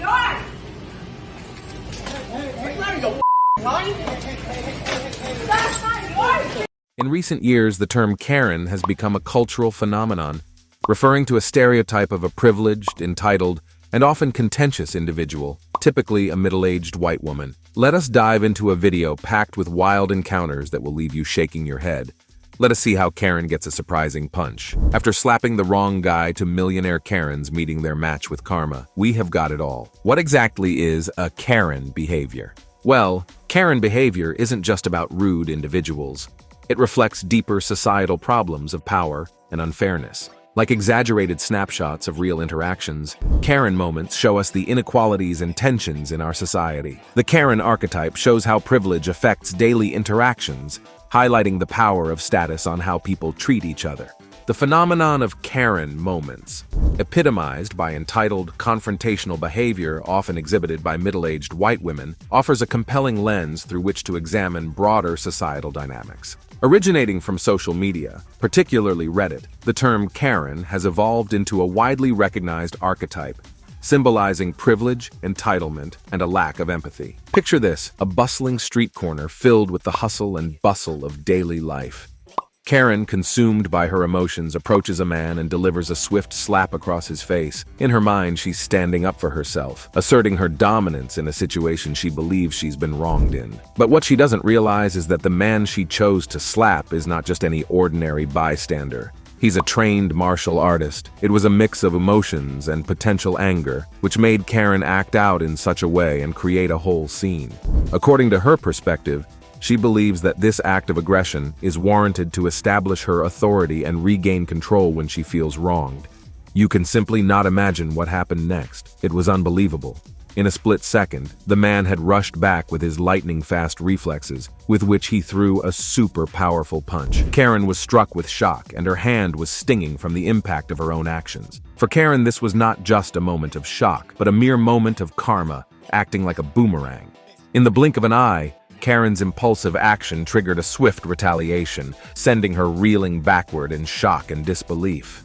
yours! It's not your line! That's not yours! In recent years, the term Karen has become a cultural phenomenon, referring to a stereotype of a privileged, entitled, and often contentious individual, typically a middle-aged white woman. Let us dive into a video packed with wild encounters that will leave you shaking your head. Let us see how Karen gets a surprising punch. After slapping the wrong guy to millionaire Karens meeting their match with karma, we have got it all. What exactly is a Karen behavior? Well, Karen behavior isn't just about rude individuals. It reflects deeper societal problems of power and unfairness. Like exaggerated snapshots of real interactions, Karen moments show us the inequalities and tensions in our society. The Karen archetype shows how privilege affects daily interactions, highlighting the power of status on how people treat each other. The phenomenon of Karen moments, epitomized by entitled, confrontational behavior often exhibited by middle-aged white women, offers a compelling lens through which to examine broader societal dynamics. Originating from social media, particularly Reddit, the term Karen has evolved into a widely recognized archetype, symbolizing privilege, entitlement, and a lack of empathy. Picture this, a bustling street corner filled with the hustle and bustle of daily life. Karen, consumed by her emotions, approaches a man and delivers a swift slap across his face. In her mind, she's standing up for herself, asserting her dominance in a situation she believes she's been wronged in. But what she doesn't realize is that the man she chose to slap is not just any ordinary bystander. He's a trained martial artist. It was a mix of emotions and potential anger, which made Karen act out in such a way and create a whole scene. According to her perspective, she believes that this act of aggression is warranted to establish her authority and regain control when she feels wronged. You can simply not imagine what happened next. It was unbelievable. In a split second, the man had rushed back with his lightning-fast reflexes, with which he threw a super powerful punch. Karen was struck with shock, and her hand was stinging from the impact of her own actions. For Karen, this was not just a moment of shock, but a mere moment of karma, acting like a boomerang. In the blink of an eye, Karen's impulsive action triggered a swift retaliation, sending her reeling backward in shock and disbelief.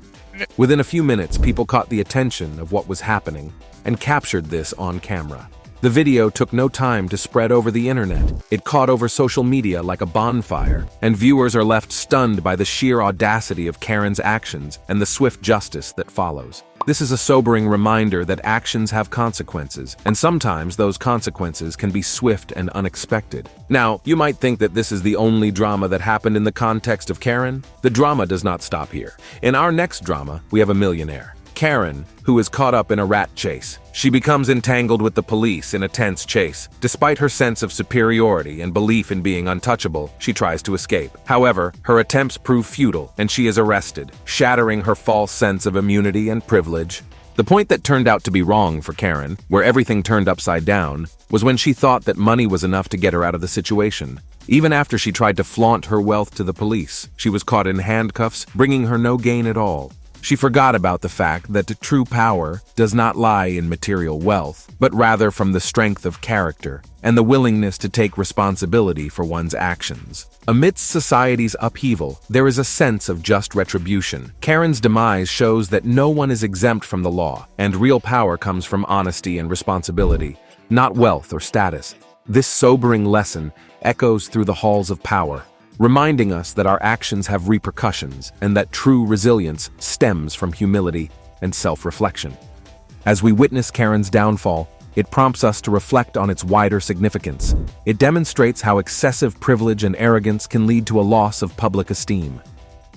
Within a few minutes, people caught the attention of what was happening and captured this on camera. The video took no time to spread over the internet. It caught over social media like a bonfire, and viewers are left stunned by the sheer audacity of Karen's actions and the swift justice that follows. This is a sobering reminder that actions have consequences, and sometimes those consequences can be swift and unexpected. Now, you might think that this is the only drama that happened in the context of Karen. The drama does not stop here. In our next drama, we have a millionaire, Karen, who is caught up in a rat chase. She becomes entangled with the police in a tense chase. Despite her sense of superiority and belief in being untouchable, she tries to escape. However, her attempts prove futile, and she is arrested, shattering her false sense of immunity and privilege. The point that turned out to be wrong for Karen, where everything turned upside down, was when she thought that money was enough to get her out of the situation. Even after she tried to flaunt her wealth to the police, she was caught in handcuffs, bringing her no gain at all. She forgot about the fact that true power does not lie in material wealth, but rather from the strength of character and the willingness to take responsibility for one's actions. Amidst society's upheaval, there is a sense of just retribution. Karen's demise shows that no one is exempt from the law, and real power comes from honesty and responsibility, not wealth or status. This sobering lesson echoes through the halls of power, reminding us that our actions have repercussions and that true resilience stems from humility and self-reflection. As we witness Karen's downfall, it prompts us to reflect on its wider significance. It demonstrates how excessive privilege and arrogance can lead to a loss of public esteem.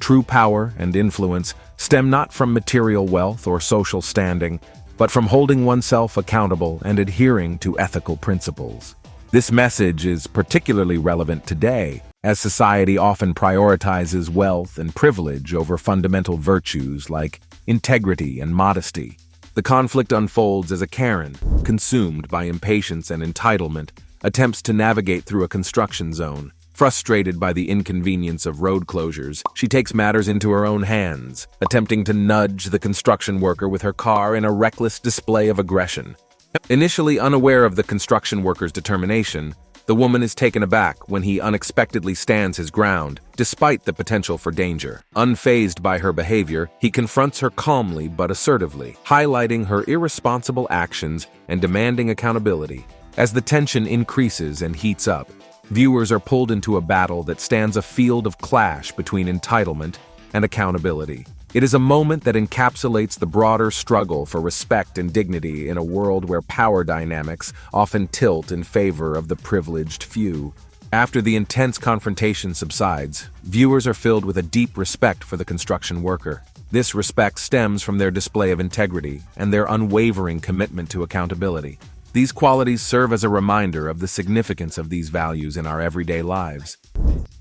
True power and influence stem not from material wealth or social standing, but from holding oneself accountable and adhering to ethical principles. This message is particularly relevant today, as society often prioritizes wealth and privilege over fundamental virtues like integrity and modesty. The conflict unfolds as a Karen, consumed by impatience and entitlement, attempts to navigate through a construction zone. Frustrated by the inconvenience of road closures, she takes matters into her own hands, attempting to nudge the construction worker with her car in a reckless display of aggression. Initially unaware of the construction worker's determination, The woman is taken aback when he unexpectedly stands his ground, despite the potential for danger. Unfazed by her behavior, he confronts her calmly but assertively, highlighting her irresponsible actions and demanding accountability. As the tension increases and heats up, viewers are pulled into a battle that stands a field of clash between entitlement and accountability. It is a moment that encapsulates the broader struggle for respect and dignity in a world where power dynamics often tilt in favor of the privileged few. After the intense confrontation subsides, viewers are filled with a deep respect for the construction worker. This respect stems from their display of integrity and their unwavering commitment to accountability. These qualities serve as a reminder of the significance of these values in our everyday lives.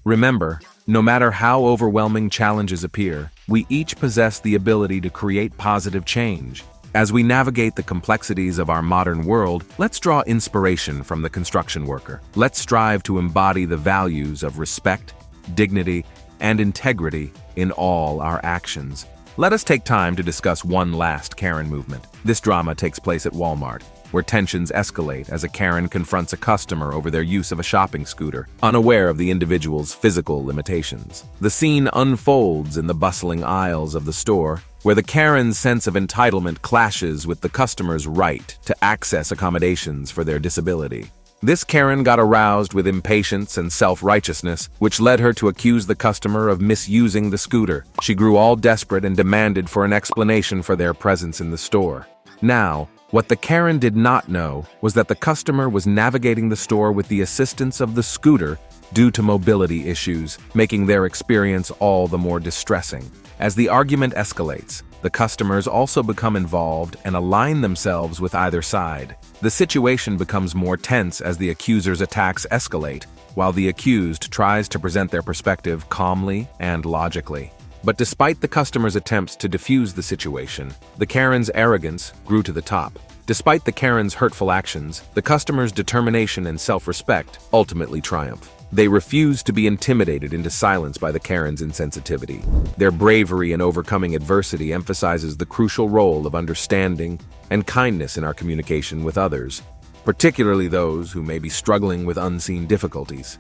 Remember, no matter how overwhelming challenges appear, we each possess the ability to create positive change. As we navigate the complexities of our modern world, let's draw inspiration from the construction worker. Let's strive to embody the values of respect, dignity, and integrity in all our actions. Let us take time to discuss one last Karen movement. This drama takes place at Walmart, where tensions escalate as a Karen confronts a customer over their use of a shopping scooter, unaware of the individual's physical limitations. The scene unfolds in the bustling aisles of the store, where the Karen's sense of entitlement clashes with the customer's right to access accommodations for their disability. This Karen got aroused with impatience and self-righteousness, which led her to accuse the customer of misusing the scooter. She grew all desperate and demanded for an explanation for their presence in the store. Now, what the Karen did not know was that the customer was navigating the store with the assistance of the scooter due to mobility issues, making their experience all the more distressing. As the argument escalates, the customers also become involved and align themselves with either side. The situation becomes more tense as the accuser's attacks escalate, while the accused tries to present their perspective calmly and logically. But despite the customer's attempts to defuse the situation, the Karen's arrogance grew to the top. Despite the Karen's hurtful actions, the customer's determination and self-respect ultimately triumph. They refuse to be intimidated into silence by the Karen's insensitivity. Their bravery in overcoming adversity emphasizes the crucial role of understanding and kindness in our communication with others, particularly those who may be struggling with unseen difficulties.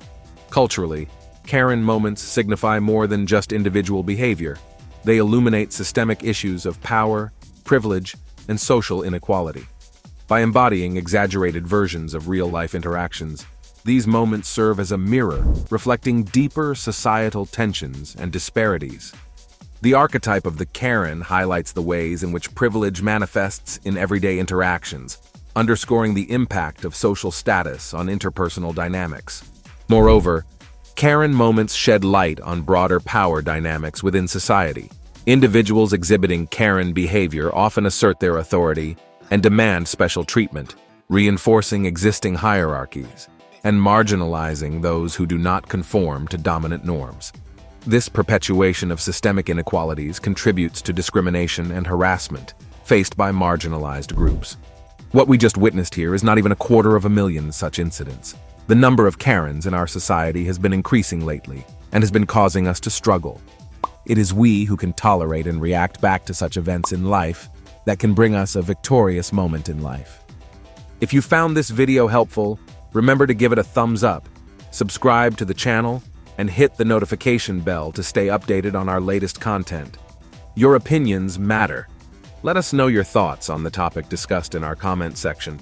Culturally, Karen moments signify more than just individual behavior. They illuminate systemic issues of power, privilege, and social inequality. By embodying exaggerated versions of real-life interactions, these moments serve as a mirror, reflecting deeper societal tensions and disparities. The archetype of the Karen highlights the ways in which privilege manifests in everyday interactions, underscoring the impact of social status on interpersonal dynamics. Moreover, Karen moments shed light on broader power dynamics within society. Individuals exhibiting Karen behavior often assert their authority and demand special treatment, reinforcing existing hierarchies and marginalizing those who do not conform to dominant norms. This perpetuation of systemic inequalities contributes to discrimination and harassment faced by marginalized groups. What we just witnessed here is not even 250,000 such incidents. The number of Karens in our society has been increasing lately and has been causing us to struggle. It is we who can tolerate and react back to such events in life that can bring us a victorious moment in life. If you found this video helpful, remember to give it a thumbs up, subscribe to the channel, and hit the notification bell to stay updated on our latest content. Your opinions matter. Let us know your thoughts on the topic discussed in our comment section.